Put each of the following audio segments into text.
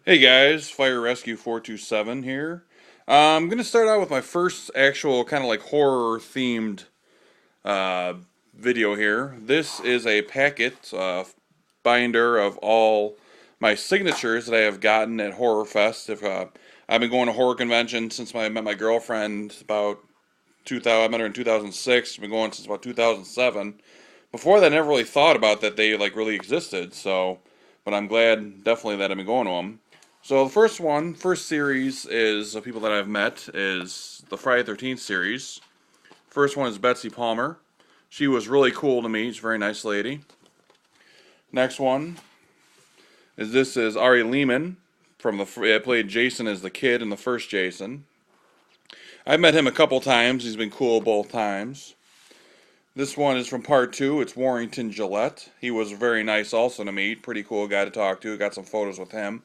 Hey guys, Fire Rescue 427 here. I'm going to start out with my first actual kind of like horror themed uh, video here. This is a packet binder of all my signatures that I have gotten at Horror Fest. I've been going to horror convention since I met my girlfriend about 2000. I met her in 2006. I've been going since about 2007. Before that, I never really thought about that they like really existed. But I'm glad definitely that I've been going to them. So the first series is of people that I've met is the Friday 13th series. First one is Betsy Palmer. She was really cool to meet. She's a very nice lady. Next one is this is Ari Lehman from I played Jason as the kid in the first Jason. I've met him a couple times. He's been cool both times. This one is from part two. It's Warrington Gillette. He was very nice also to meet. Pretty cool guy to talk to. Got some photos with him.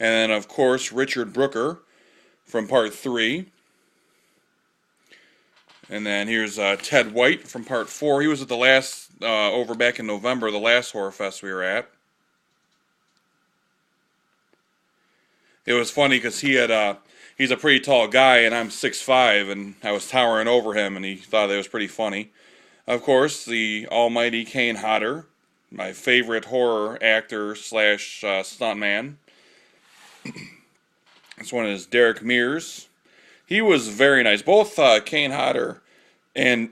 And then, of course, Richard Brooker from part three. And then here's Ted White from part four. He was at the last, over back in November, the last Horror Fest we were at. It was funny because he's a pretty tall guy, and I'm 6'5", and I was towering over him, and he thought it was pretty funny. Of course, the almighty Kane Hodder, my favorite horror actor slash stuntman. This one is Derek Mears. He was very nice. Both Kane Hodder and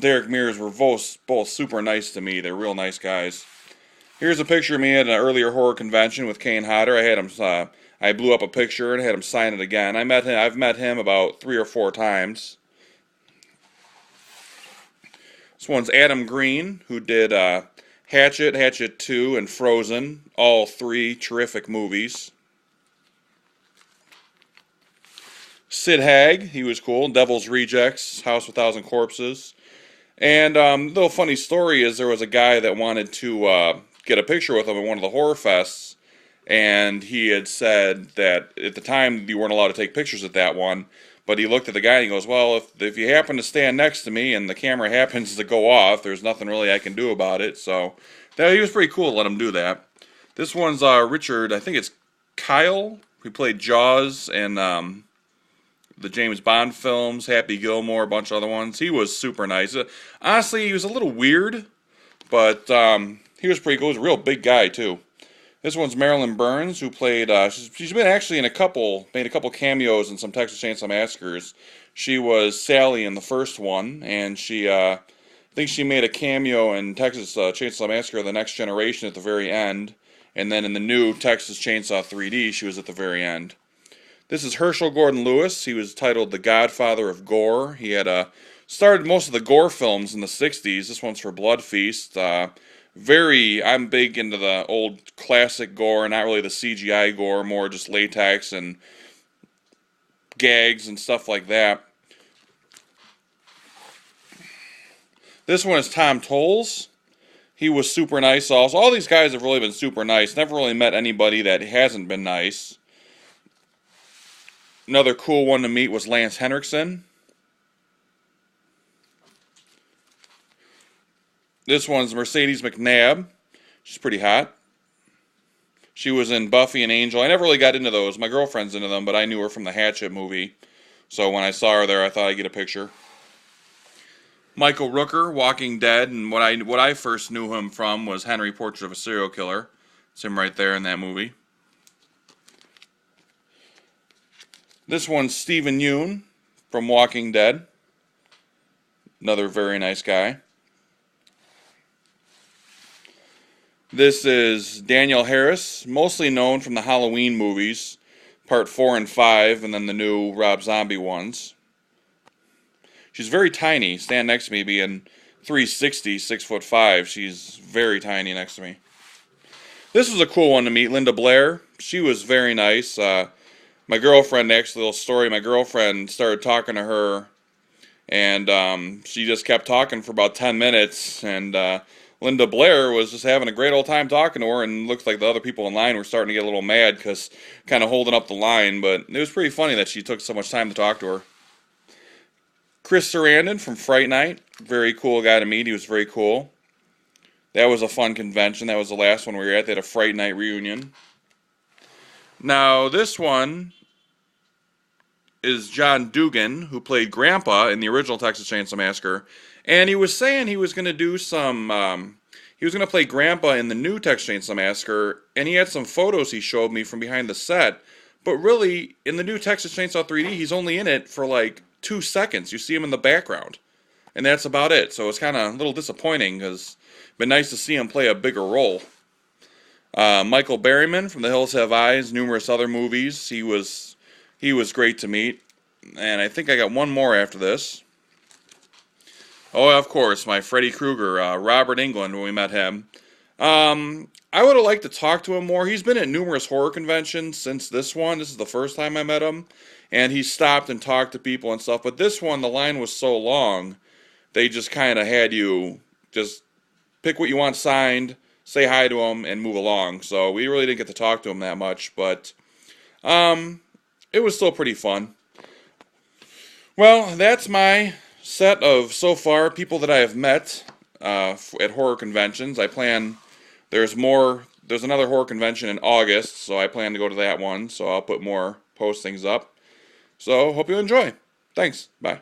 Derek Mears were both super nice to me. They're real nice guys. Here's a picture of me at an earlier horror convention with Kane Hodder. I had him. I blew up a picture and had him sign it again. I've met him about 3 or 4 times. This one's Adam Green, who did Hatchet, Hatchet 2, and Frozen. All three terrific movies. Sid Haig, he was cool. Devil's Rejects, House of a Thousand Corpses. And little funny story is there was a guy that wanted to get a picture with him at one of the horror fests, and he had said that at the time you weren't allowed to take pictures at that one. But he looked at the guy and he goes, "Well, if you happen to stand next to me and the camera happens to go off, there's nothing really I can do about it." So he was pretty cool to let him do that. This one's Richard, I think it's Kyle, who played Jaws and the James Bond films, Happy Gilmore, a bunch of other ones. He was super nice. Honestly, he was a little weird, but he was pretty cool. He was a real big guy, too. This one's Marilyn Burns, who played, she's been actually made a couple cameos in some Texas Chainsaw Massacres. She was Sally in the first one, and I think she made a cameo in Texas Chainsaw Massacre: The Next Generation at the very end. And then in the new Texas Chainsaw 3D, she was at the very end. This is Herschel Gordon Lewis. He was titled The Godfather of Gore. He had started most of the gore films in the 60s. This one's for Blood Feast. I'm big into the old classic gore, not really the CGI gore, more just latex and gags and stuff like that. This one is Tom Tolles. He was super nice also. All these guys have really been super nice. Never really met anybody that hasn't been nice. Another cool one to meet was Lance Henriksen. This one's Mercedes McNabb. She's pretty hot. She was in Buffy and Angel. I never really got into those. My girlfriend's into them, but I knew her from the Hatchet movie. So when I saw her there, I thought I'd get a picture. Michael Rooker, Walking Dead, and what I first knew him from was Henry, Portrait of a Serial Killer. It's him right there in that movie. This one's Stephen Yeun from Walking Dead. Another very nice guy. This is Danielle Harris, mostly known from the Halloween movies, part 4 and 5, and then the new Rob Zombie ones. She's very tiny. Stand next to me, being 360, 6'5". She's very tiny next to me. This was a cool one to meet, Linda Blair. She was very nice. My girlfriend, actually, a little story, my girlfriend started talking to her, and she just kept talking for about 10 minutes, and Linda Blair was just having a great old time talking to her, and looked like the other people in line were starting to get a little mad because kind of holding up the line, but it was pretty funny that she took so much time to talk to her. Chris Sarandon from Fright Night, very cool guy to meet. He was very cool. That was a fun convention. That was the last one we were at. They had a Fright Night reunion. Now, this one is John Dugan, who played Grandpa in the original Texas Chainsaw Massacre. And he was saying he was going to do some... he was going to play Grandpa in the new Texas Chainsaw Massacre, and he had some photos he showed me from behind the set. But really, in the new Texas Chainsaw 3D, he's only in it for like 2 seconds. You see him in the background. And that's about it. So it's kind of a little disappointing, because it's been nice to see him play a bigger role. Michael Berryman from The Hills Have Eyes, numerous other movies. He was great to meet. And I think I got one more after this. Oh, of course, my Freddy Krueger, Robert Englund, when we met him. I would have liked to talk to him more. He's been at numerous horror conventions since this one. This is the first time I met him. And he stopped and talked to people and stuff. But this one, the line was so long, they just kind of had you just pick what you want signed, say hi to him, and move along. So we really didn't get to talk to him that much. But it was still pretty fun. Well, that's my set of, so far, people that I have met at horror conventions. I plan, there's another horror convention in August, so I plan to go to that one, so I'll put more postings up. So, hope you enjoy. Thanks. Bye.